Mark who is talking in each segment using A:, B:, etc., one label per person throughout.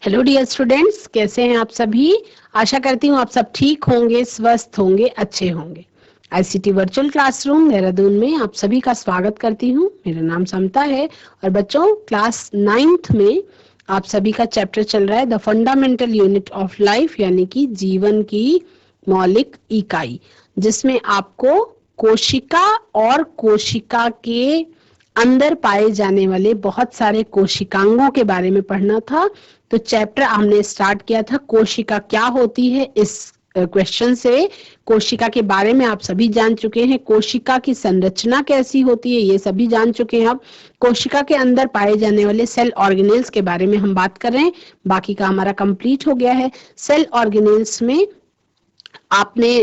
A: Hello dear students, कैसे हैं आप सभी। आशा करती हूँ आप सब ठीक होंगे, स्वस्थ होंगे, अच्छे होंगे। आईसीटी वर्चुअल क्लासरूम देहरादून में आप सभी का स्वागत करती हूँ। मेरा नाम समता है और बच्चों क्लास 9th में आप सभी का चैप्टर चल रहा है the fundamental unit of life, यानी कि जीवन की मौलिक इकाई, जिसमें आपको कोशिका और कोशिका के अंदर पाए जाने वाले बहुत सारे कोशिकांगों के बारे में पढ़ना था। तो चैप्टर हमने स्टार्ट किया था कोशिका क्या होती है। इस क्वेश्चन से कोशिका के बारे में आप सभी जान चुके हैं। कोशिका की संरचना कैसी होती है ये सभी जान चुके हैं। अब कोशिका के अंदर पाए जाने वाले सेल ऑर्गेनेल्स के बारे में हम बात कर रहे हैं। बाकी का हमारा कंप्लीट हो गया है। सेल ऑर्गेनेल्स में आपने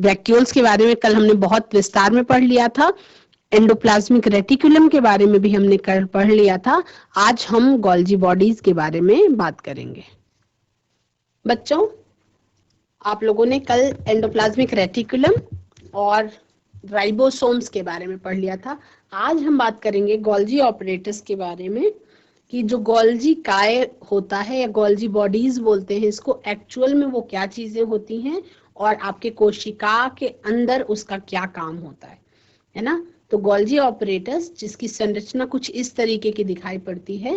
A: वैक्यूल्स के बारे में कल हमने बहुत विस्तार में पढ़ लिया था। एंडोप्लाज्मिक रेटिकुलम के बारे में भी हमने कल पढ़ लिया था। आज हम गोल्जी बॉडीज के बारे में बात करेंगे। बच्चों, आप लोगों ने कल एंडोप्लाज्मिक रेटिकुलम और राइबोसोम्स के बारे में पढ़ लिया था। आज हम बात करेंगे गोल्जी ऑपरेटर्स के बारे में कि जो गोल्जी काय होता है या गोल्जी बॉडीज बोलते हैं इसको, एक्चुअल में वो क्या चीजें होती हैं और आपके कोशिका के अंदर उसका क्या काम होता है ना। तो गोल्जी ऑपरेटर्स जिसकी संरचना कुछ इस तरीके की दिखाई पड़ती है।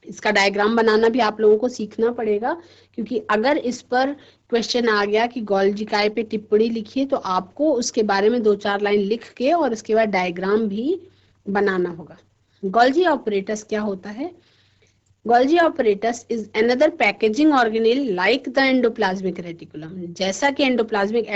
A: इसका डायग्राम बनाना भी आप लोगों को सीखना पड़ेगा, क्योंकि अगर इस पर क्वेश्चन आ गया कि गोल्जी काय पे टिप्पणी लिखिए तो आपको उसके बारे में 2-4 लाइन लिख के और उसके बाद डायग्राम भी बनाना होगा। गोल्जी ऑपरेटर्स क्या होता है? Golgi apparatus is another packaging organelle like the endoplasmic reticulum. जैसा कि एंडोप्लाज्मिक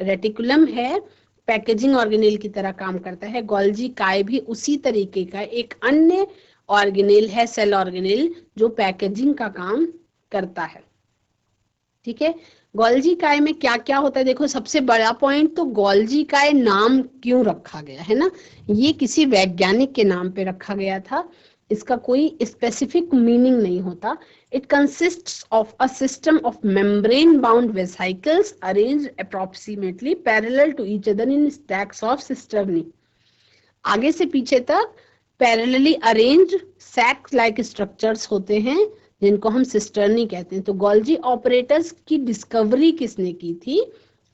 A: रेटिकुलम है, पैकेजिंग ऑर्गेनेल की तरह काम करता है, गोल्जी काय भी उसी तरीके का एक अन्य ऑर्गेनेल है, सेल ऑर्गेनेल, जो पैकेजिंग का काम करता है। ठीक है, गोल्जी काय में क्या क्या होता है? देखो, सबसे बड़ा पॉइंट तो गोल्जी काय नाम क्यों रखा गया है ना। ये किसी वैज्ञानिक के नाम पे रखा गया था। इसका कोई स्पेसिफिक मीनिंग नहीं होता। It consists of a system of membrane bound vesicles arranged approximately parallel to each other in stacks of cisternae. आगे से पीछे तक parallelly arranged sac like structures होते हैं जिनको हम सिस्टर्नी कहते हैं। तो गोल्जी ऑपरेटर्स की डिस्कवरी किसने की थी?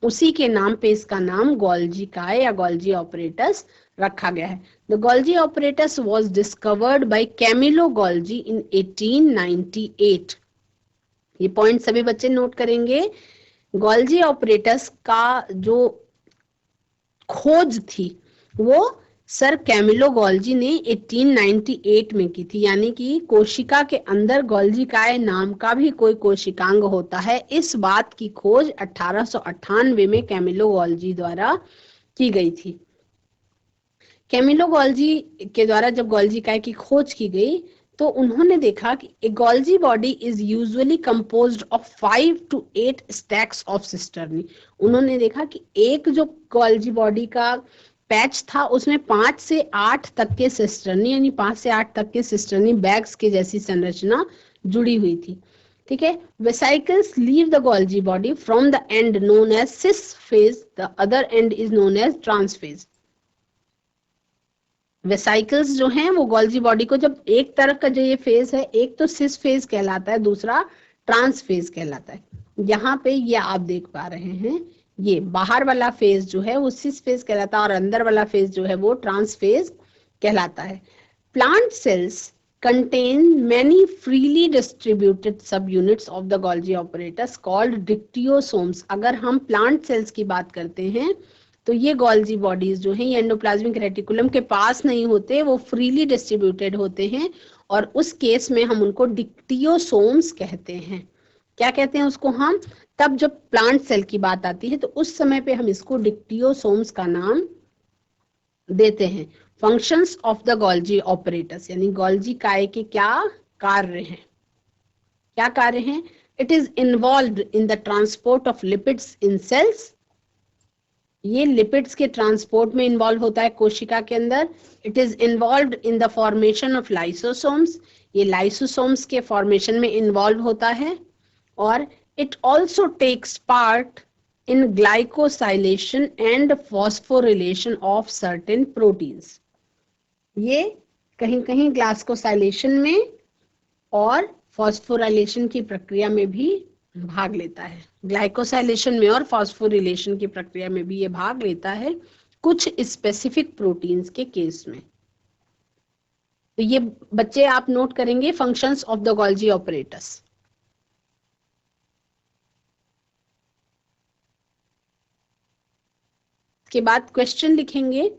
A: उसी के नाम पे इसका नाम गोल्जी काय या गोल्जी ऑपरेटर्स रखा गया है। The Golgi operators was discovered by Camillo Golgi in 1898। ये पॉइंट सभी बच्चे नोट करेंगे। गोल्जी ऑपरेटर्स का जो खोज थी वो सर कैमिलो गोल्जी ने 1898 में की थी। यानी कि कोशिका के अंदर गोल्जी काय नाम का भी कोई कोशिकांग होता है, इस बात की खोज 1898 में कैमिलो गोल्जी द्वारा की गई थी। कैमिलो गोल्जी के द्वारा जब गोल्जी काय की खोज की गई तो उन्होंने देखा कि a Golgi body is usually composed of 5 to 8 stacks of cisternae. उन्होंने देखा कि एक जो गोल्जी बॉडी का पैच था उसमें 5 से 8 तक के सिस्टर्नी, यानी 5 से 8 तक के सिस्टर्नी बैग्स के जैसी संरचना जुड़ी हुई थी। ठीक है, vesicles leave the Golgi body from the end known as cis face, the other end is known as trans face. Vesicles जो हैं वो गोल्जी बॉडी को, जब एक तरफ का जो ये फेज है, एक तो सिस फेज कहलाता है, दूसरा ट्रांस फेज कहलाता है। यहाँ पे ये आप देख पा रहे हैं, ये बाहर वाला फेज जो है वो सिस फेज कहलाता है और अंदर वाला फेज जो है वो ट्रांस फेज कहलाता है। Plant cells contain many freely distributed subunits of the Golgi apparatus called dictyosomes। अगर हम प्लांट सेल्स की बात करते हैं तो ये गोल्जी बॉडीज जो हैं ये एंडोप्लाज्मिक रेटिकुलम के पास नहीं होते, वो फ्रीली डिस्ट्रीब्यूटेड होते हैं और उस केस में हम उनको डिक्टियोसोम्स कहते हैं। क्या कहते हैं उसको हम? तब जब प्लांट सेल की बात आती है तो उस समय पे हम इसको डिक्टियोसोम्स का नाम देते हैं। Functions of the Golgi apparatus, यानी गोल्जी काय के क्या कार्य हैं? क्या कार्य हैं? It is involved in the transport of lipids in cells. ये लिपिड्स के ट्रांसपोर्ट में इन्वॉल्व होता है कोशिका के अंदर। It is involved in the formation of lysosomes. ये लाइसोसोम्स के फॉर्मेशन में इन्वॉल्व होता है। और it also takes part in glycosylation and phosphorylation of certain proteins. ये कहीं कहीं ग्लाइकोसाइलेशन में और फॉस्फोराइलेशन की प्रक्रिया में भी भाग लेता है। ग्लाइकोसाइलेशन में और फॉस्फोरिलेशन की प्रक्रिया में भी ये भाग लेता है कुछ स्पेसिफिक प्रोटीन्स के केस में। तो ये बच्चे आप नोट करेंगे functions of the Golgi apparatus. के बाद क्वेश्चन लिखेंगे,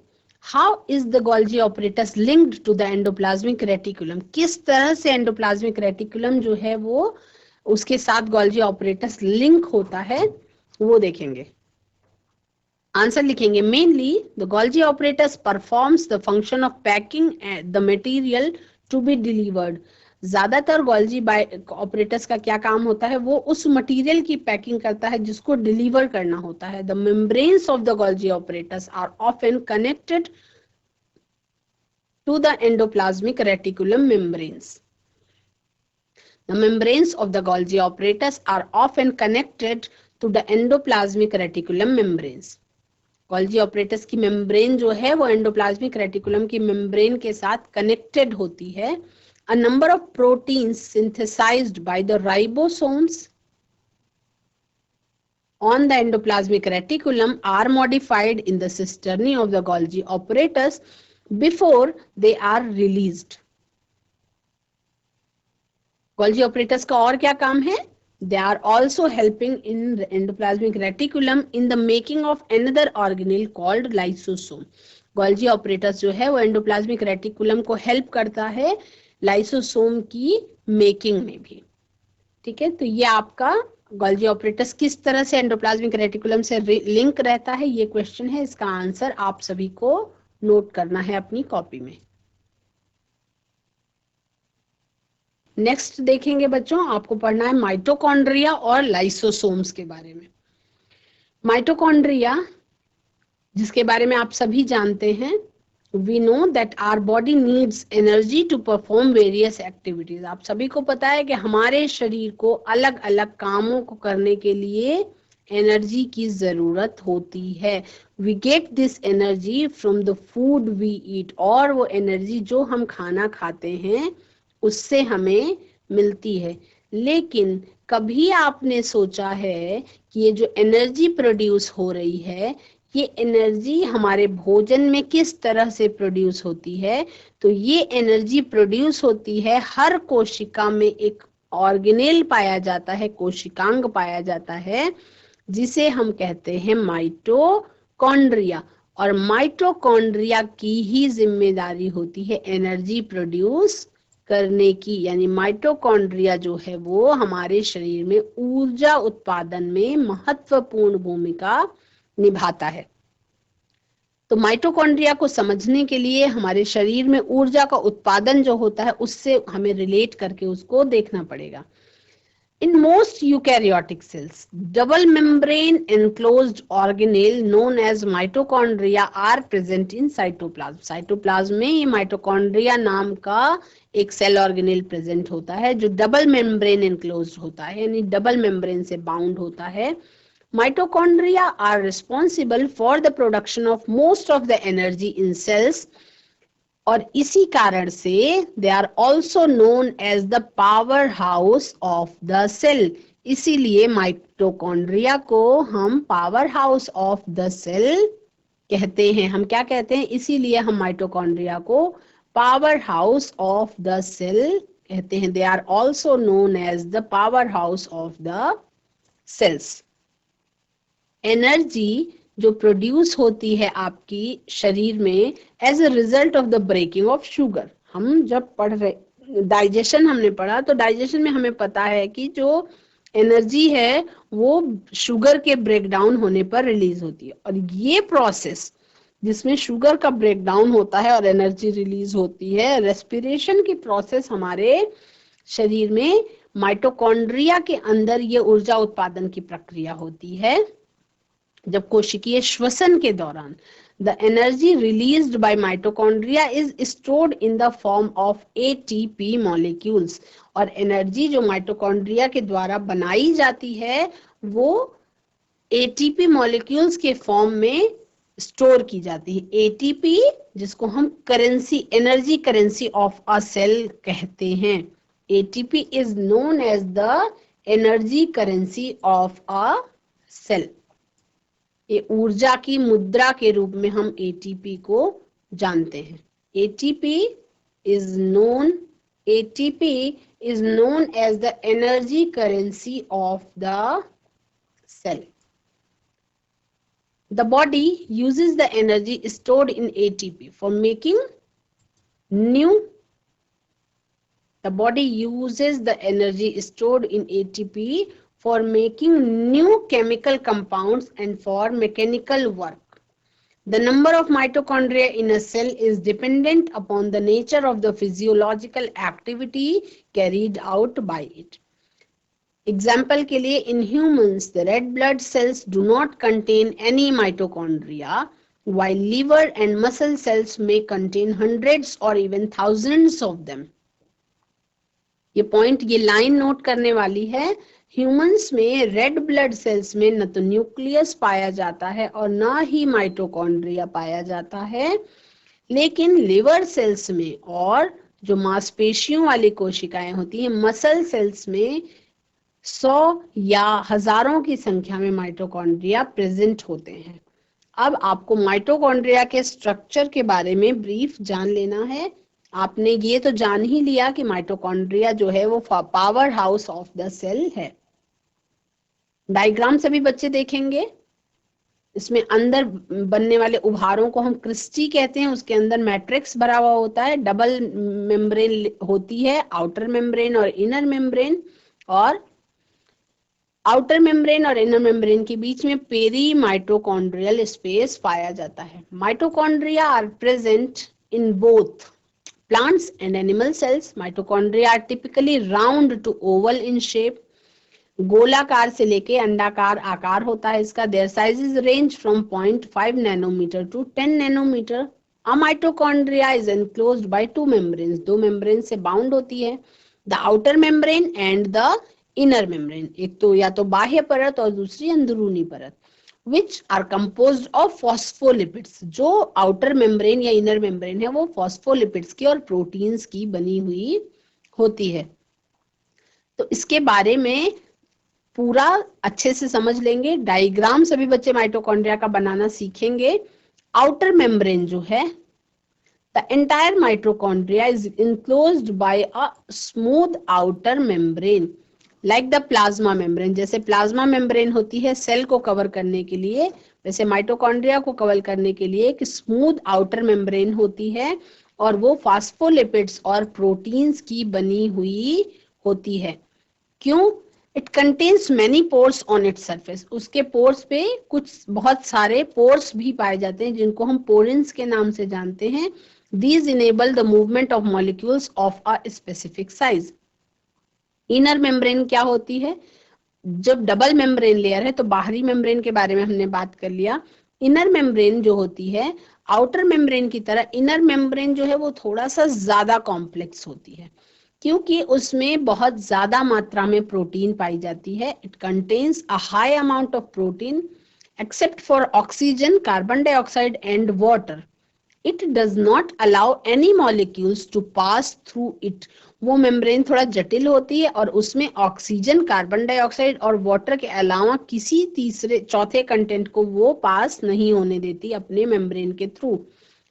A: how is the Golgi apparatus linked to the endoplasmic reticulum. किस तरह से एंडोप्लाज्मिक रेटिकुलम जो है वो उसके साथ गोल्जी ऑपरेटस लिंक होता है वो देखेंगे। आंसर लिखेंगे, mainly the Golgi apparatus performs the function of packing the material to be delivered. ज्यादातर गोल्जी ऑपरेटस का क्या काम होता है, वो उस मटेरियल की पैकिंग करता है जिसको डिलीवर करना होता है। The membranes of the Golgi apparatus are often connected to the endoplasmic reticulum membranes. The membranes of the Golgi apparatus are often connected to the endoplasmic reticulum membranes. Golgi apparatus की membrane जो है वो endoplasmic reticulum की membrane के साथ connected होती है. A number of proteins synthesized by the ribosomes on the endoplasmic reticulum are modified in the cisternae of the Golgi apparatus before they are released. Golgi apparatus का और क्या काम है? They are also helping in the endoplasmic reticulum in the making of another organelle called lysosome. Golgi apparatus जो है वो endoplasmic reticulum को help करता है lysosome की making में भी। ठीक है, तो ये आपका Golgi apparatus किस तरह से endoplasmic reticulum से लिंक रहता है, ये क्वेश्चन है। इसका आंसर आप सभी को नोट करना है अपनी कॉपी में। नेक्स्ट देखेंगे बच्चों, आपको पढ़ना है माइटोकॉन्ड्रिया और लाइसोसोम्स के बारे में। माइटोकॉन्ड्रिया जिसके बारे में आप सभी जानते हैं, we know that our body needs energy to perform various activities. आप सभी को पता है कि हमारे शरीर को अलग अलग कामों को करने के लिए एनर्जी की जरूरत होती है। We get this energy from the food we eat, और वो एनर्जी जो हम खाना खाते हैं उससे हमें मिलती है। लेकिन कभी आपने सोचा है कि ये जो एनर्जी प्रोड्यूस हो रही है, ये एनर्जी हमारे भोजन में किस तरह से प्रोड्यूस होती है? तो ये एनर्जी प्रोड्यूस होती है, हर कोशिका में एक ऑर्गेनेल पाया जाता है, कोशिकांग पाया जाता है, जिसे हम कहते हैं माइटोकॉन्ड्रिया। और माइटोकॉन्ड्रिया की ही जिम्मेदारी होती है एनर्जी प्रोड्यूस करने की। यानी माइटोकॉन्ड्रिया जो है वो हमारे शरीर में ऊर्जा उत्पादन में महत्वपूर्ण भूमिका निभाता है। तो माइटोकॉन्ड्रिया को समझने के लिए हमारे शरीर में ऊर्जा का उत्पादन जो होता है उससे हमें रिलेट करके उसको देखना पड़ेगा। In most eukaryotic cells, double membrane enclosed organelle known as mitochondria are present in cytoplasm. Cytoplasm में ये mitochondria नाम का एक सेल ऑर्गेनेल प्रेजेंट होता है जो डबल मेम्ब्रेन एनक्लोज्ड होता है, यानी डबल मेम्ब्रेन से बाउंड होता है। Mitochondria are responsible for the production of most of the energy in cells, और इसी कारण से they are also known as the power house of the cell. इसीलिए माइटोकॉन्ड्रिया को हम power house of the cell कहते हैं। हम क्या कहते हैं? इसीलिए हम माइटोकॉन्ड्रिया को power house of the cell कहते हैं। They are also known as the power house of the cells. Energy जो प्रोड्यूस होती है आपकी शरीर में as a result of the breaking of sugar. हम जब पढ़ रहे डाइजेशन हमने पढ़ा, तो डाइजेशन में हमें पता है कि जो एनर्जी है वो शुगर के ब्रेकडाउन होने पर रिलीज होती है। और ये प्रोसेस जिसमें शुगर का ब्रेकडाउन होता है और एनर्जी रिलीज होती है, रेस्पिरेशन की प्रोसेस हमारे शरीर में माइटोकॉन्ड्रिया के अंदर ये ऊर्जा उत्पादन की प्रक्रिया होती है। जब कोशिकीय श्वसन के दौरान the energy released by mitochondria is stored in the form of ATP molecules. और एनर्जी जो माइटोकॉन्ड्रिया के द्वारा बनाई जाती है वो एटीपी मॉलिक्यूल्स के फॉर्म में स्टोर की जाती है। एटीपी जिसको हम currency, energy currency of a cell कहते हैं। ATP is known as the energy currency of a cell. ये ऊर्जा की मुद्रा के रूप में हम ATP को जानते हैं. ATP is known as the energy currency of the cell. The body uses the energy stored in ATP for making new. The body uses the energy stored in ATP for making new chemical compounds and for mechanical work. The number of mitochondria in a cell is dependent upon the nature of the physiological activity carried out by it. Example के लिए, in humans, the red blood cells do not contain any mitochondria, while liver and muscle cells may contain hundreds or even thousands of them. ये point, ये line note करने वाली है. Humans में red blood cells में न तो nucleus पाया जाता है और ना ही माइटोकॉन्ड्रिया पाया जाता है, लेकिन लिवर सेल्स में और जो मांसपेशियों वाली कोशिकाएं होती हैं, मसल सेल्स में 100 या हजारों की संख्या में माइटोकॉन्ड्रिया प्रेजेंट होते हैं. अब आपको माइटोकॉन्ड्रिया के स्ट्रक्चर के बारे में ब्रीफ जान लेना है. आपने ये तो जान ही लिया कि माइटोकॉन्ड्रिया जो है वो power house of the cell है. डायग्राम सभी बच्चे देखेंगे. इसमें अंदर बनने वाले उभारों को हम क्रिस्टी कहते हैं. उसके अंदर मैट्रिक्स भरा हुआ होता है. डबल मेम्ब्रेन होती है, आउटर मेम्ब्रेन और इनर मेम्ब्रेन, और आउटर मेम्ब्रेन और इनर मेम्ब्रेन के बीच में पेरी माइटोकॉन्ड्रियल स्पेस पाया जाता है. Mitochondria are present in both plants and animal cells. Mitochondria are typically round to oval in shape. गोलाकार से लेके अंडाकार आकार होता है इसका. Their sizes range from 0.5 nanometer to 10 nanometer. A mitochondria is enclosed by two membranes. दो membrane से bound होती है. The outer membrane and the inner membrane. एक तो या तो बाह्य परत और दूसरी अंदरूनी परत. Which are composed of phospholipids. जो आउटर मेम्ब्रेन या इनर मेम्ब्रेन है वो फॉस्फोलिपिड्स की और प्रोटीन्स की बनी हुई होती है. तो इसके बारे में पूरा अच्छे से समझ लेंगे. डायग्राम सभी बच्चे माइटोकॉन्ड्रिया का बनाना सीखेंगे. आउटर मेम्ब्रेन जो है, the entire mitochondria is enclosed bye a smooth outer membrane like the plasma membrane. जैसे प्लाज्मा मेम्ब्रेन होती है सेल को कवर करने के लिए, वैसे माइटोकॉन्ड्रिया को कवर करने के लिए एक स्मूथ आउटर मेम्ब्रेन होती है और वो फास्फोलिपिड्स और प्रोटीन्स की बनी हुई होती है. क्यों? It contains many pores on its surface. उसके पोर्स पे कुछ बहुत सारे पोर्स भी पाए जाते हैं जिनको हम पोरेंस के नाम से जानते हैं. These enable the movement of molecules of a specific size. Inner membrane क्या होती है? जब डबल मेम्ब्रेन लेयर है तो बाहरी मेम्ब्रेन के बारे में हमने बात कर लिया. इनर मेम्ब्रेन जो होती है आउटर मेम्ब्रेन की तरह, इनर मेम्ब्रेन जो है वो थोड़ा सा ज्यादा कॉम्प्लेक्स होती है क्योंकि उसमें बहुत ज्यादा मात्रा में प्रोटीन पाई जाती है. It contains a high amount of protein except for oxygen, carbon dioxide and water. It does not allow any molecules to pass through it. वो मेम्ब्रेन थोड़ा जटिल होती है और उसमें ऑक्सीजन, कार्बन डाइऑक्साइड और वाटर के अलावा किसी तीसरे चौथे कंटेंट को वो पास नहीं होने देती अपने मेम्ब्रेन के थ्रू.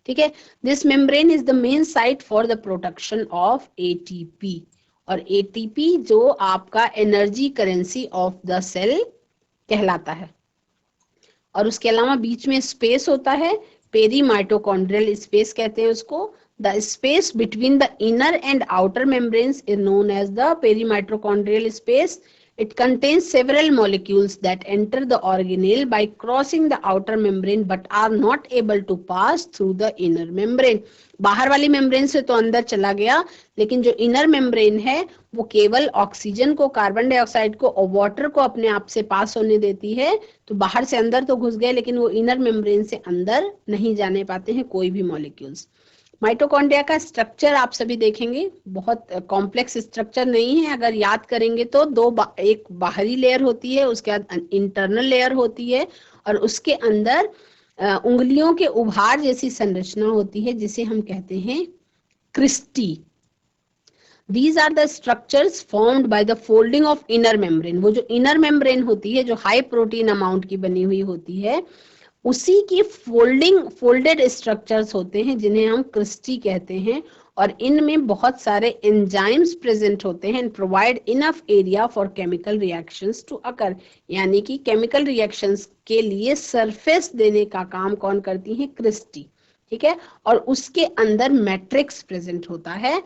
A: ठीक है. This membrane is the main site for the production of ATP. और ATP जो आपका energy currency of the cell कहलाता है. और उसके अलावा बीच में स्पेस होता है, पेरी माइटोकॉन्ड्रियल स्पेस कहते हैं उसको. The space between the inner and outer membranes is known as the peri mitochondrial space. It contains several molecules that enter the organelle by crossing the outer membrane but are not able to pass through the inner membrane. बाहर वाली membrane से तो अंदर चला गया, लेकिन जो inner membrane है वो केवल ऑक्सीजन को, कार्बन डाइऑक्साइड को और वाटर को अपने आप से पास होने देती है. तो बाहर से अंदर तो घुस गए लेकिन वो इनर मेम्ब्रेन से अंदर नहीं जाने पाते हैं कोई भी मॉलिक्यूल्स. माइटोकॉन्ड्रिया का स्ट्रक्चर आप सभी देखेंगे, बहुत कॉम्प्लेक्स स्ट्रक्चर नहीं है. अगर याद करेंगे तो एक बाहरी लेयर होती है, उसके बाद इंटरनल लेयर होती है और उसके अंदर उंगलियों के उभार जैसी संरचना होती है जिसे हम कहते हैं Christie. These are the structures formed by the folding of inner membrane. वो जो inner membrane होती है, जो high protein amount की बनी हुई होती है, उसी की फोल्डेड स्ट्रक्चर्स होते हैं जिन्हें हम क्रिस्टी कहते हैं, और इनमें बहुत सारे एंजाइम्स प्रेजेंट होते हैं and provide enough area for chemical reactions to occur. यानी कि केमिकल रिएक्शंस के लिए सरफेस देने का काम कौन करती है? क्रिस्टी। ठीक है, और उसके अंदर मैट्रिक्स प्रेजेंट होता है।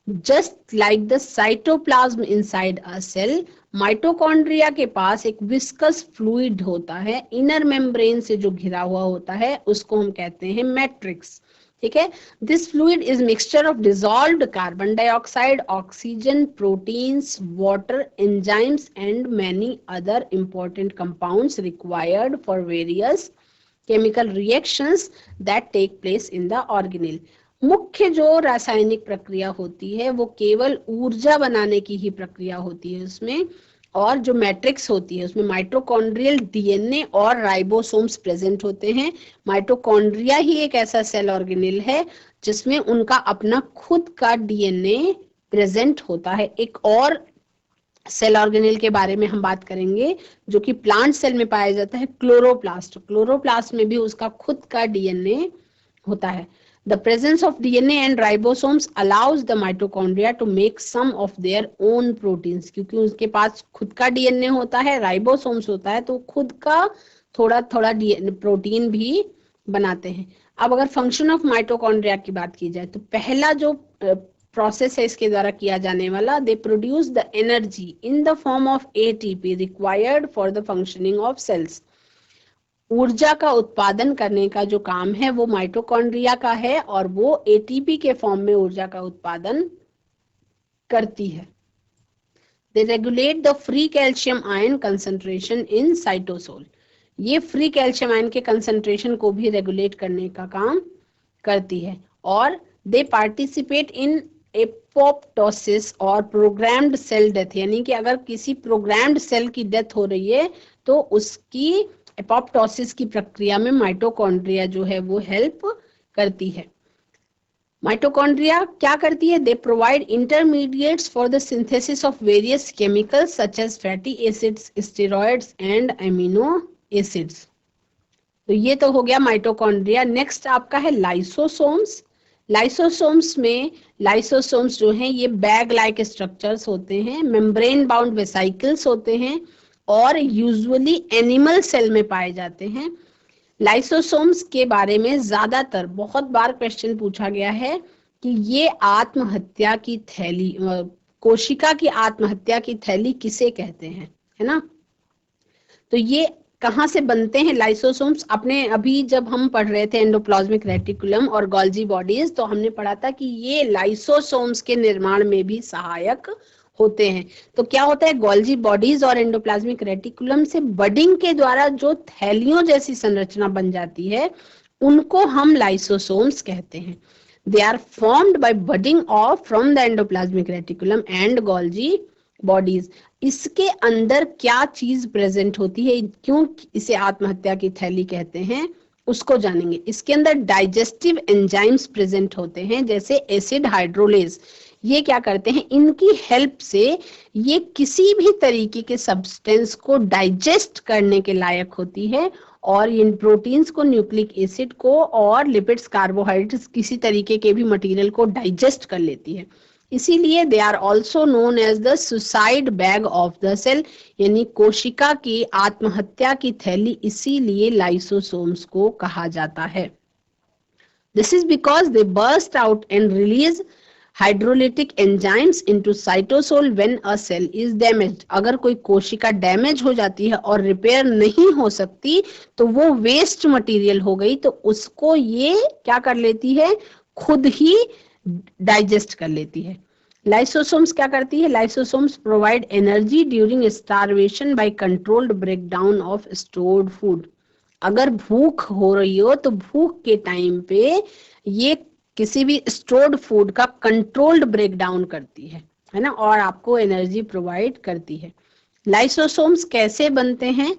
A: Just like the cytoplasm inside a cell, mitochondria के पास एक विस्कस फ्लूइड होता है इनर मेम्ब्रेन से जो घिरा हुआ होता है, उसको हम कहते हैं मैट्रिक्स। ठीक है, this fluid is mixture of dissolved carbon dioxide, oxygen, proteins, water, enzymes and many other important compounds required for various chemical reactions that take place in the organelle. मुख्य जो रासायनिक प्रक्रिया होती है वो केवल ऊर्जा बनाने की ही प्रक्रिया होती है उसमें, और जो मैट्रिक्स होती है उसमें माइटोकॉन्ड्रियल डीएनए और राइबोसोम्स प्रेजेंट होते हैं। माइटोकॉन्ड्रिया ही एक ऐसा सेल ऑर्गेनेल है जिसमें उनका अपना खुद का डीएनए प्रेजेंट होता है। एक और सेल ऑर्गेनेल के बारे में हम बात करेंगे जो कि प्लांट सेल में पाया जाता है, क्लोरोप्लास्ट। क्लोरोप्लास्ट में भी उसका खुद का डीएनए होता है। The presence of DNA and ribosomes allows the mitochondria to make some of their own proteins, क्योंकि उसके पास खुद का डीएनए होता है, राइबोसोम्स होता है, तो खुद का थोड़ा थोड़ा प्रोटीन भी बनाते हैं। अब अगर फंक्शन ऑफ माइटोकॉन्ड्रिया की बात की जाए तो पहला जो प्रोसेस है इसके द्वारा किया जाने वाला, they produce the energy in the form of ATP required for the functioning of cells. ऊर्जा का उत्पादन करने का जो काम है वो माइटोकॉन्ड्रिया का है, और वो एटीपी के फॉर्म में ऊर्जा का उत्पादन करती है। They regulate the free calcium ion concentration in cytosol. ये फ्री कैल्शियम आयन के कंसंट्रेशन को भी रेगुलेट करने का काम करती है। और दे पार्टिसिपेट इन एपोप्टोसिस और प्रोग्राम्ड सेल डेथ, यानी कि अगर किसी प्रोग्राम्ड सेल की डेथ हो रही है तो उसकी एपोप्टोसिस की प्रक्रिया में माइटोकॉन्ड्रिया जो है वो हेल्प करती है। माइटोकॉन्ड्रिया क्या करती है? They provide intermediates for the synthesis of various chemicals such as fatty acids, steroids and amino acids. तो ये तो हो गया माइटोकॉन्ड्रिया। नेक्स्ट आपका है लाइसोसोम्स। लाइसोसोम्स में लाइसोसोम्स जो हैं ये बैग लाइक स्ट्रक्चर्स होते हैं, मेम्ब्रेन बाउंड वेसाइकल्स होते हैं और यूजुअली एनिमल सेल में पाए जाते हैं। लाइसोसोम्स के बारे में ज्यादातर बहुत बार क्वेश्चन पूछा गया है कि ये आत्महत्या की थैली, कोशिका की आत्महत्या की थैली किसे कहते हैं, है ना। तो ये कहाँ से बनते हैं लाइसोसोम्स? अपने अभी जब हम पढ़ रहे थे एंडोप्लाज्मिक रेटिकुलम और गोल्जी बॉडीज, तो हमने पढ़ा था कि ये लाइसोसोम्स के निर्माण में भी सहायक होते हैं। तो क्या होता है, गोल्जी बॉडीज और एंडोप्लाज्मिक रेटिकुलम से बडिंग के द्वारा जो थैलियों जैसी संरचना बन जाती है उनको हम लाइसोसोम्स कहते हैं। They are formed by budding off from the endoplasmic reticulum and Golgi bodies. इसके अंदर क्या चीज प्रेजेंट होती है, क्यों इसे आत्महत्या की थैली कहते हैं, उसको जानेंगे। इसके अंदर डाइजेस्टिव एंजाइम्स प्रेजेंट होते हैं जैसे एसिड हाइड्रोलेज। ये क्या करते हैं, इनकी हेल्प से ये किसी भी तरीके के सब्सटेंस को डाइजेस्ट करने के लायक होती है, और इन प्रोटीन्स को, न्यूक्लिक एसिड को और लिपिड्स, कार्बोहाइड्रेट्स, किसी तरीके के भी मटेरियल को डाइजेस्ट कर लेती है। इसीलिए they are also known as the suicide bag of the cell, यानी कोशिका की आत्महत्या की थैली इसीलिए लाइसोसोम्स को कहा जाता है। This is because they burst out and release hydrolytic enzymes into cytosol when a cell is damaged. अगर कोई कोशिका डैमेज हो जाती है और रिपेयर नहीं हो सकती तो वो वेस्ट मटेरियल हो गई, तो उसको ये क्या कर लेती है, खुद ही डाइजेस्ट कर लेती है। लाइसोसोम्स क्या करती है, lysosomes provide energy during starvation by controlled breakdown of stored food. अगर भूख हो रही हो तो भूख के टाइम पे ये किसी भी स्टोर्ड फूड का कंट्रोल्ड ब्रेकडाउन करती है ना, और आपको एनर्जी प्रोवाइड करती है। लाइसोसोम्स कैसे बनते हैं?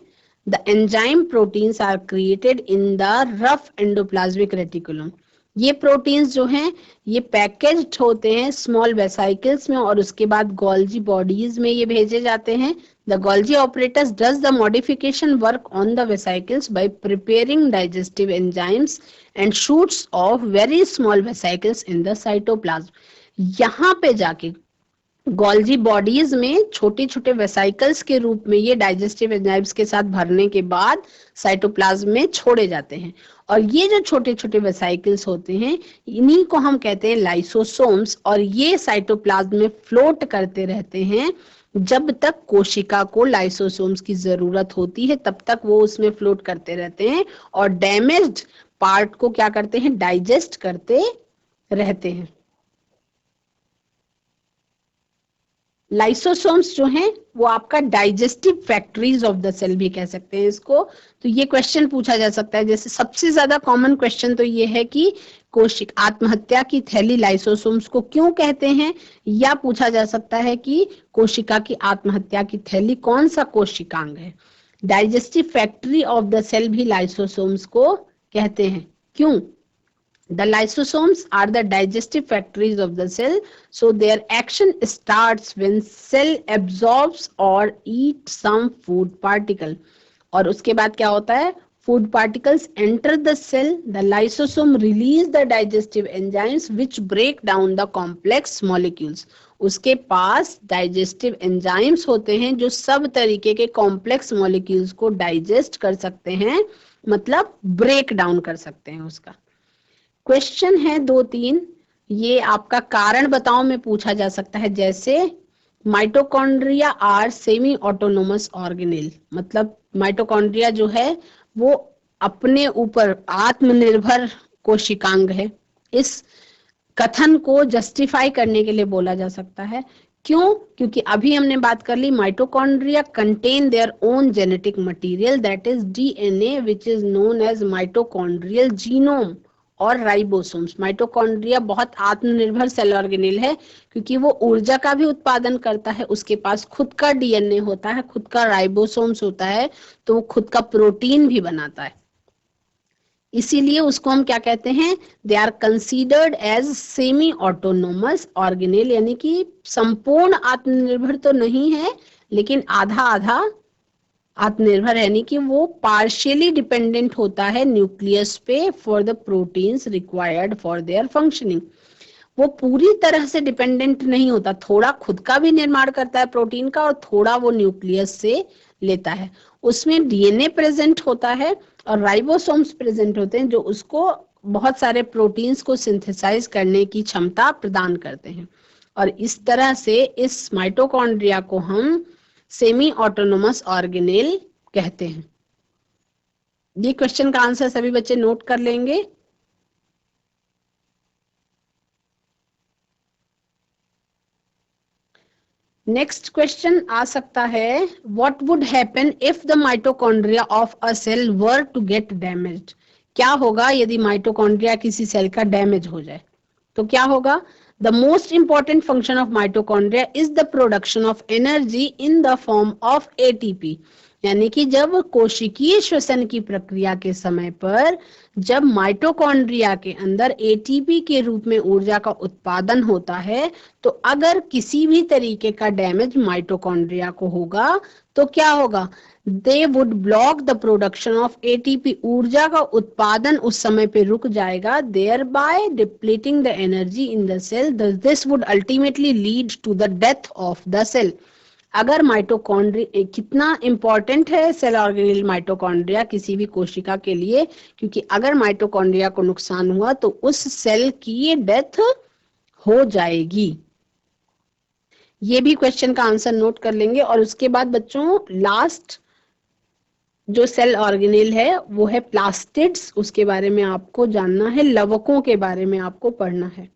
A: The enzyme proteins are created in the rough endoplasmic reticulum. ये प्रोटीन्स जो हैं ये पैकेज्ड होते हैं स्मॉल वेसाइकल्स में और उसके बाद गोल्जी बॉडीज में ये भेजे जाते हैं. The Golgi apparatus does the modification work on the vesicles by preparing digestive enzymes and shoots of very small vesicles in the cytoplasm. यहाँ पे जाके गोल्जी बॉडीज में छोटे छोटे वेसाइकल्स के रूप में ये डाइजेस्टिव एंजाइम्स के साथ भरने के बाद साइटोप्लाज्म में छोड़े जाते हैं. और ये जो छोटे छोटे वेसाइकल्स होते हैं इन्हीं को हम कहते हैं लाइसोसोम्स. और ये साइटोप्लाज्म में फ्लोट करते रहते हैं जब तक कोशिका को लाइसोसोम्स की जरूरत होती है, तब तक वो उसमें फ्लोट करते रहते हैं और डैमेज्ड पार्ट को क्या करते हैं, डाइजेस्ट करते रहते हैं. लाइसोसोम्स जो हैं वो आपका digestive factories of the cell भी कह सकते हैं इसको. तो ये क्वेश्चन पूछा जा सकता है. जैसे सबसे ज्यादा कॉमन क्वेश्चन तो ये है कि कोशिक आत्महत्या की थैली लाइसोसोम्स को क्यों कहते हैं, या पूछा जा सकता है कि कोशिका की आत्महत्या की थैली कौन सा कोशिकांग है. Digestive factory of the cell भी लाइसोसोम्स को कहते हैं. क्यों? The lysosomes are the digestive factories of the cell, so their action starts when cell absorbs or eats some food particle. और उसके बाद क्या होता है, food particles enter the cell, the lysosome release the digestive enzymes which break down the complex molecules. उसके पास digestive enzymes होते हैं जो सब तरीके के complex molecules को digest कर सकते हैं, मतलब break down कर सकते हैं उसका. क्वेश्चन है 2-3, ये आपका कारण बताओ में पूछा जा सकता है. जैसे mitochondria are semi autonomous organelle, मतलब माइटोकॉन्ड्रिया जो है वो अपने ऊपर आत्मनिर्भर कोशिकांग है. इस कथन को जस्टिफाई करने के लिए बोला जा सकता है. क्यों? क्योंकि अभी हमने बात कर ली mitochondria contain their own genetic material that is DNA which is known as mitochondrial genome और राइबोसोम्स. माइटोकॉन्ड्रिया बहुत आत्मनिर्भर सेल ऑर्गेनेल है क्योंकि वो ऊर्जा का भी उत्पादन करता है, उसके पास खुद का डीएनए होता है, खुद का राइबोसोम्स होता है, तो वो खुद का प्रोटीन भी बनाता है. इसीलिए उसको हम क्या कहते हैं, they are considered as semi autonomous organelle, यानी कि संपूर्ण आत्मनिर्भर तो नहीं है लेकिन आधा आधा आत्मनिर्भर, यानी कि वो पार्शियली डिपेंडेंट होता है न्यूक्लियस पे for the proteins required for their functioning. वो पूरी तरह से डिपेंडेंट नहीं होता, थोड़ा खुद का भी निर्माण करता है प्रोटीन का और थोड़ा वो न्यूक्लियस से लेता है. उसमें डीएनए प्रेजेंट होता है और राइबोसोम्स प्रेजेंट होते हैं जो उसको बहुत सारे प्रोटीन्स को सिंथेसाइज करने की क्षमता प्रदान करते हैं. और इस तरह से इस माइटोकॉन्ड्रिया को हम सेमी ऑटोनोमस ऑर्गेनेल कहते हैं. ये क्वेश्चन का आंसर सभी बच्चे नोट कर लेंगे. नेक्स्ट क्वेश्चन आ सकता है, what would happen if the mitochondria of a cell were to get damaged. क्या होगा यदि माइटोकॉन्ड्रिया किसी सेल का डैमेज हो जाए तो क्या होगा. The most important function of mitochondria is the production of energy in the form of ATP. यानी कि जब कोशिकीय श्वसन की प्रक्रिया के समय पर जब माइटोकॉन्ड्रिया के अंदर एटीपी के रूप में ऊर्जा का उत्पादन होता है, तो अगर किसी भी तरीके का डैमेज माइटोकॉन्ड्रिया को होगा तो क्या होगा, they would block the production of ATP. ऊर्जा का उत्पादन उस समय पे रुक जाएगा, thereby depleting the energy in the cell. This would ultimately lead to the death of the cell. अगर माइटोकॉन्ड्रिया, कितना इंपॉर्टेंट है सेल ऑर्गेनेल माइटोकॉन्ड्रिया किसी भी कोशिका के लिए, क्योंकि अगर माइटोकॉन्ड्रिया को नुकसान हुआ तो उस सेल की डेथ हो जाएगी. ये भी क्वेश्चन का आंसर नोट कर लेंगे. और उसके बाद बच्चों लास्ट जो सेल ऑर्गेनेल है वो है प्लास्टिड्स. उसके बारे में आपको जानना है, लवकों के बारे में आपको पढ़ना है.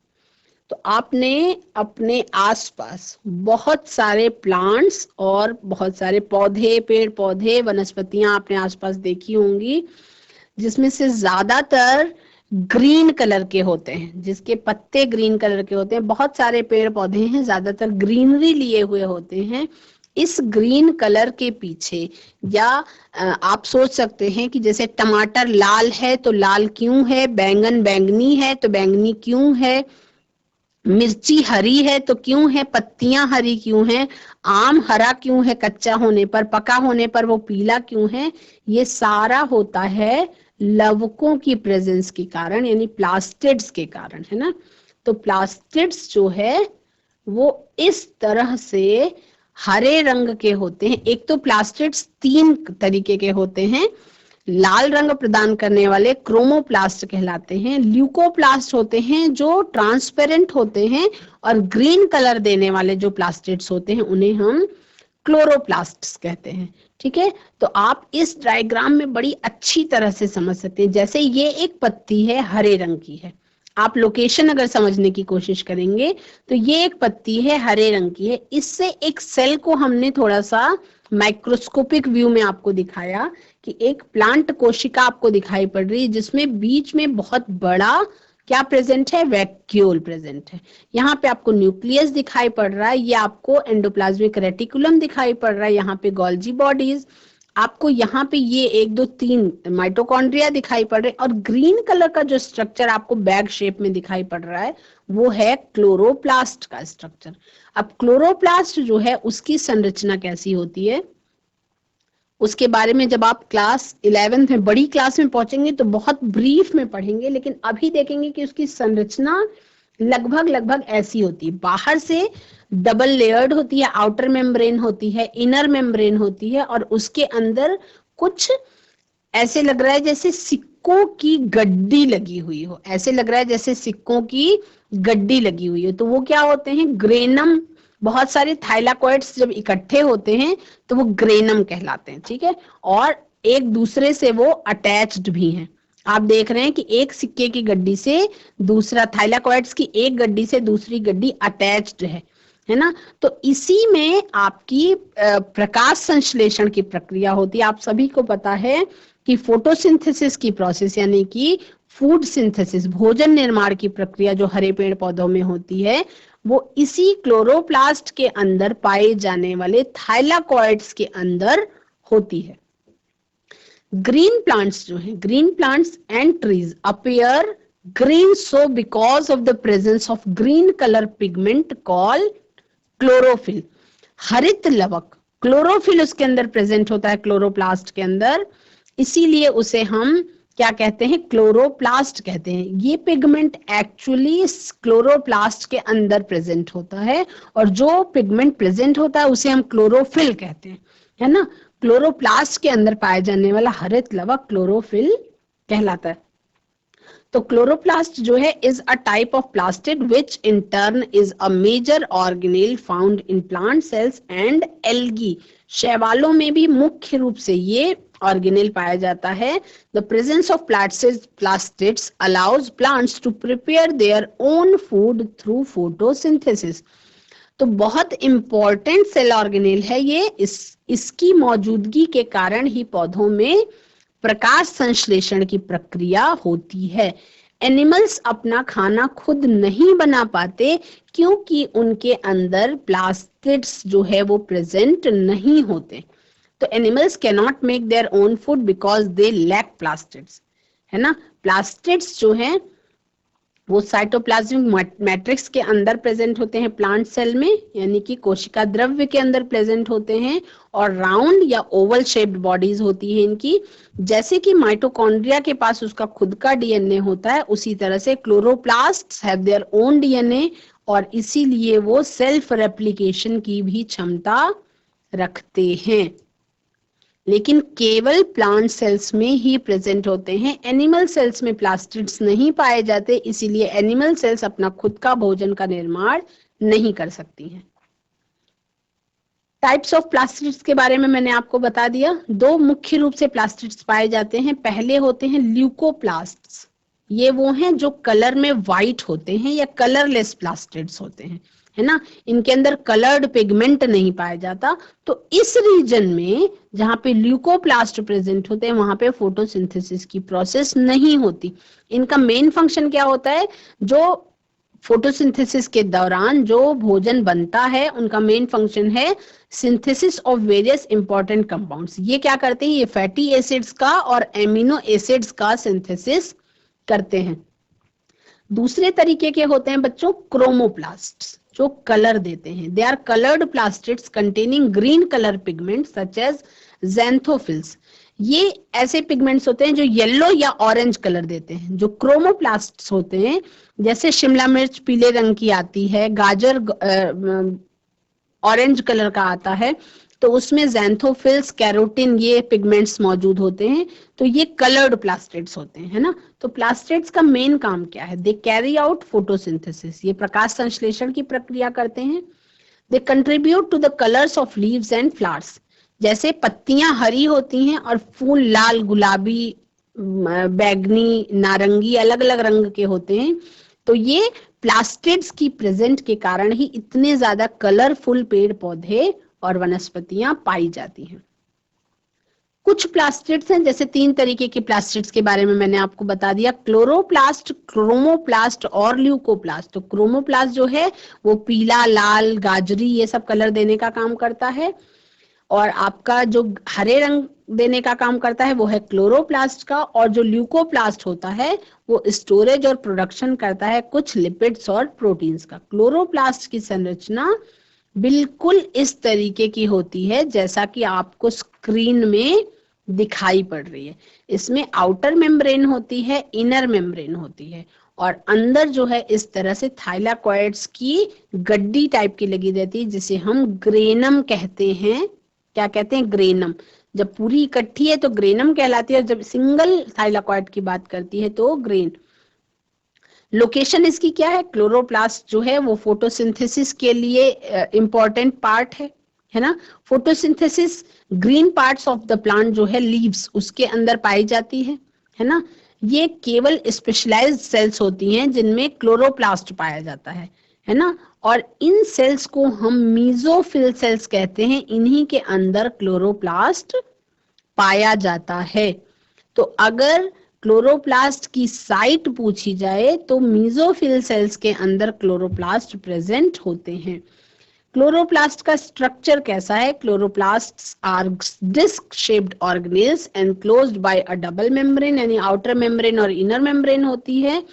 A: तो आपने अपने आसपास बहुत सारे प्लांट्स और बहुत सारे पौधे, पेड़ पौधे, वनस्पतियां अपने आसपास देखी होंगी जिसमें से ज्यादातर ग्रीन कलर के होते हैं, जिसके पत्ते ग्रीन कलर के होते हैं. बहुत सारे पेड़ पौधे हैं, ज्यादातर ग्रीनरी लिए हुए होते हैं. इस ग्रीन कलर के पीछे, या आप सोच सकते हैं कि जैसे टमाटर लाल है तो लाल क्यों है, बैंगन बैंगनी है तो बैंगनी क्यों है, मिर्ची हरी है तो क्यों है, पत्तियां हरी क्यों हैं, आम हरा क्यों है कच्चा होने पर, पका होने पर वो पीला क्यों है। ये सारा होता है लवकों की प्रेजेंस के कारण, यानी प्लास्टिड्स के कारण, है ना। तो प्लास्टिड्स जो है वो इस तरह से हरे रंग के होते हैं। एक तो प्लास्टिड्स 3 तरीके के होते हैं। लाल रंग प्रदान करने वाले क्रोमोप्लास्ट कहलाते हैं, ल्यूकोप्लास्ट होते हैं जो ट्रांसपेरेंट होते हैं, और ग्रीन कलर देने वाले जो प्लास्टिड्स होते हैं उन्हें हम क्लोरोप्लास्ट्स कहते हैं। ठीक है, तो आप इस डायग्राम में बड़ी अच्छी तरह से समझ सकते हैं। जैसे ये एक पत्ती है, हरे रंग की है, आप लोकेशन अगर समझने की कोशिश करेंगे तो ये एक पत्ती है, हरे रंग की है। इससे एक सेल को हमने थोड़ा सा माइक्रोस्कोपिक व्यू में आपको दिखाया कि एक प्लांट कोशिका आपको दिखाई पड़ रही है जिसमें बीच में बहुत बड़ा क्या प्रेजेंट है, वैक्यूल प्रेजेंट है। यहाँ पे आपको न्यूक्लियस दिखाई पड़ रहा है, ये आपको एंडोप्लाज्मिक रेटिकुलम दिखाई पड़ रहा है, यहाँ पे गोल्जी बॉडीज, आपको यहाँ पे ये 1 2 3 माइटोकॉन्ड्रिया दिखाई पड़ रहे, और ग्रीन कलर का जो स्ट्रक्चर आपको बैग शेप में दिखाई पड़ रहा है वो है क्लोरोप्लास्ट का स्ट्रक्चर। अब क्लोरोप्लास्ट जो है उसकी संरचना कैसी होती है उसके बारे में जब आप क्लास 11th में, बड़ी क्लास में पहुंचेंगे तो बहुत ब्रीफ में पढ़ेंगे, लेकिन अभी देखेंगे कि उसकी संरचना लगभग ऐसी होती है। बाहर से डबल लेयर्ड होती है, आउटर मेम्ब्रेन होती है, इनर मेम्ब्रेन होती है, और उसके अंदर कुछ ऐसे लग रहा है जैसे सिक्कों की गड्डी लगी हुई हो, ऐसे लग रहा है जैसे सिक्कों की गड्डी लगी हुई हो। तो वो क्या होते हैं, ग्रेनम। बहुत सारे थाइलाकॉइड्स जब इकट्ठे होते हैं तो वो ग्रेनम कहलाते हैं। ठीक है, और एक दूसरे से वो अटैच्ड भी हैं। आप देख रहे हैं कि एक सिक्के की गड्डी से दूसरा, थाइलाकॉइड्स की एक गड्डी से दूसरी गड्डी अटैच्ड है ना। तो इसी में आपकी प्रकाश संश्लेषण की प्रक्रिया होती है। आप सभी को पता है कि फोटोसिंथेसिस की प्रोसेस, यानी कि फूड सिंथेसिस, भोजन निर्माण की प्रक्रिया जो हरे पेड़ पौधों में होती है, वो इसी क्लोरोप्लास्ट के अंदर पाए जाने वाले थाइलाकॉइड्स के अंदर होती है। ग्रीन प्लांट्स जो है, green plants and trees appear green so because of the presence of green color pigment called chlorophyll। हरित लवक क्लोरोफिल उसके अंदर प्रेजेंट होता है क्लोरोप्लास्ट के अंदर, इसीलिए उसे हम क्या कहते हैं, क्लोरोप्लास्ट कहते हैं। ये पिगमेंट एक्चुअली क्लोरोप्लास्ट के अंदर प्रेजेंट होता है, और जो पिगमेंट प्रेजेंट होता है उसे हम क्लोरोफिल कहते हैं, है ना। क्लोरोप्लास्ट के अंदर पाए जाने वाला हरित लवक क्लोरोफिल कहलाता है। तो क्लोरोप्लास्ट जो है is a type of plastid which in turn is a major organelle found in plant cells and algae. शैवालों में भी मुख्य रूप से ये ऑर्गेनेल पाया जाता है। The presence of plastids allows plants to prepare their own food through photosynthesis। तो बहुत इंपॉर्टेंट सेल ऑर्गेनेल है ये। इसकी मौजूदगी के कारण ही पौधों में प्रकाश संश्लेषण की प्रक्रिया होती है। एनिमल्स अपना खाना खुद नहीं बना पाते क्योंकि उनके अंदर प्लास्टिड्स जो है वो प्रेजेंट नहीं होते। तो animals can not make their own food because they lack plastids, है ना। प्लास्टिड्स जो है वो साइटोप्लाज्मिक मैट्रिक्स के अंदर प्रेजेंट होते हैं प्लांट सेल में, यानी कि कोशिका द्रव्य के अंदर प्रेजेंट होते हैं, और राउंड या ओवल शेप्ड बॉडीज होती है इनकी। जैसे कि माइटोकॉन्ड्रिया के पास उसका खुद का डीएनए होता है, उसी तरह से chloroplasts have their own DNA, और इसीलिए वो सेल्फ रेप्लिकेशन की भी क्षमता रखते हैं, लेकिन केवल प्लांट सेल्स में ही प्रेजेंट होते हैं। एनिमल सेल्स में प्लास्टिड्स नहीं पाए जाते, इसीलिए एनिमल सेल्स अपना खुद का भोजन का निर्माण नहीं कर सकती हैं। टाइप्स ऑफ प्लास्टिड्स के बारे में मैंने आपको बता दिया। 2 मुख्य रूप से प्लास्टिड्स पाए जाते हैं। पहले होते हैं ल्यूकोप्लास्ट्स, ये वो हैं जो कलर में व्हाइट होते हैं या कलरलेस प्लास्टिड्स होते हैं, है ना। इनके अंदर कलर्ड पिगमेंट नहीं पाया जाता। तो इस रीजन में जहां पे ल्यूकोप्लास्ट प्रेजेंट होते हैं वहां पे फोटोसिंथेसिस की प्रोसेस नहीं होती। इनका मेन फंक्शन क्या होता है, जो फोटोसिंथेसिस के दौरान जो भोजन बनता है उनका मेन फंक्शन है synthesis of various important compounds. ये क्या करते हैं? ये फैटी एसिड्स का और एमिनो एसिड्स का सिंथेसिस करते हैं। दूसरे तरीके के होते हैं बच्चों क्रोमोप्लास्ट्स, जो कलर देते हैं। They are coloured plastids containing green colour pigments such as xanthophylls. ये ऐसे पिगमेंट्स होते हैं जो येलो या ऑरेंज कलर देते हैं। जो क्रोमोप्लास्ट्स होते हैं, जैसे शिमला मिर्च पीले रंग की आती है, गाजर ऑरेंज कलर का आता है, तो उसमें ज़ैंथोफिल्स, कैरोटीन, ये पिगमेंट्स मौजूद होते हैं। तो ये कलर्ड प्लास्टिड्स होते हैं, है ना। तो प्लास्टिड्स का मेन काम क्या है? दे कैरी आउट फोटोसिंथेसिस, ये प्रकाश संश्लेषण की प्रक्रिया करते हैं। They contribute to the colours of leaves and flowers. जैसे पत्तियां हरी होती हैं और फूल लाल, गुलाबी, बैगनी, नारंगी, अलग अलग रंग के होते हैं। तो ये प्लास्टिड्स की प्रेजेंट के कारण ही इतने ज्यादा कलरफुल पेड़ पौधे और वनस्पतियां पाई जाती हैं। कुछ प्लास्टिड्स हैं, जैसे 3 तरीके के प्लास्टिड्स के बारे में मैंने आपको बता दिया, क्लोरोप्लास्ट, क्रोमोप्लास्ट और ल्यूकोप्लास्ट। तो क्रोमोप्लास्ट जो है वो पीला, लाल, गाजरी ये सब कलर देने का काम करता है, और आपका जो हरे रंग देने का काम करता है वो है क्लोरोप्लास्ट का, और जो ल्यूकोप्लास्ट होता है वो स्टोरेज और प्रोडक्शन करता है कुछ लिपिड्स और प्रोटीन्स का। क्लोरोप्लास्ट की संरचना बिल्कुल इस तरीके की होती है जैसा कि आपको स्क्रीन में दिखाई पड़ रही है। इसमें आउटर मेम्ब्रेन होती है, इनर मेम्ब्रेन होती है, और अंदर जो है इस तरह से थाइलाकॉइड्स की गड्डी टाइप की लगी रहती है, जिसे हम ग्रेनम कहते हैं। क्या कहते हैं? ग्रेनम। जब पूरी इकट्ठी है तो ग्रेनम कहलाती है, और जब सिंगल थाइलाकॉइड की बात करती है तो ग्रेन। लोकेशन इसकी क्या है? क्लोरोप्लास्ट जो है वो फोटोसिंथेसिस के लिए इंपॉर्टेंट पार्ट है ना। Photosynthesis green parts of the plant जो है, लीव्स, उसके अंदर पाई जाती है ना। ये केवल स्पेशलाइज्ड सेल्स होती हैं जिनमें क्लोरोप्लास्ट पाया जाता है ना। और इन सेल्स को हम मीजोफिल सेल्स कहते हैं। इन्हीं के अंदर क्लोरोप्लास्ट पाया जाता है। तो अगर क्लोरोप्लास्ट की साइट पूछी जाए तो मीजोफिल सेल्स के अंदर क्लोरोप्लास्ट प्रेजेंट होते हैं। क्लोरोप्लास्ट का स्ट्रक्चर कैसा है? Chloroplasts are disc shaped organelles enclosed by a double membrane, यानी आउटर मेम्ब्रेन और इनर मेम्ब्रेन होती है।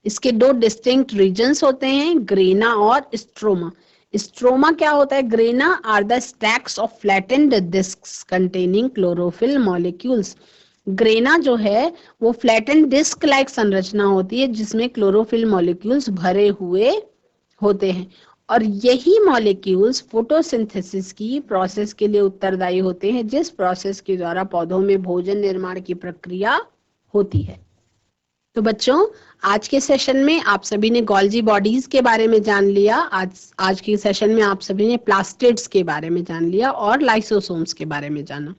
A: इसके 2 डिस्टिंक्ट रीजन्स होते हैं, ग्रेना और स्ट्रोमा। स्ट्रोमा क्या होता है? Grana are the stacks of flattened discs containing chlorophyll molecules. Grana जो है वो फ्लैटेंड डिस्क लाइक संरचना होती है जिसमें क्लोरोफिल मॉलिक्यूल्स भरे हुए होते हैं, और यही मॉलिक्यूल्स फोटोसिंथेसिस की प्रोसेस के लिए उत्तरदायी होते हैं, जिस प्रोसेस के द्वारा पौधों में भोजन निर्माण की प्रक्रिया होती है। तो बच्चों, आज के सेशन में आप सभी ने गोल्जी बॉडीज के बारे में जान लिया। आज के सेशन में आप सभी ने प्लास्टिड्स के बारे में जान लिया और लाइसोसोम्स के बारे में जाना।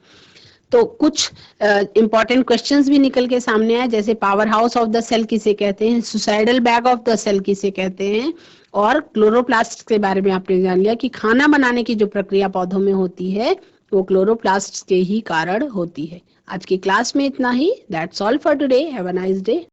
A: तो कुछ इंपॉर्टेंट क्वेश्चंस भी निकल के सामने आए, जैसे power house of the cell किसे कहते हैं, suicidal bag of the cell किसे कहते हैं, और क्लोरोप्लास्ट के बारे में आपने जान लिया कि खाना बनाने की जो प्रक्रिया पौधों में होती है वो क्लोरोप्लास्ट के ही कारण होती है। आज की क्लास में इतना ही। That's all for today. Have a nice day.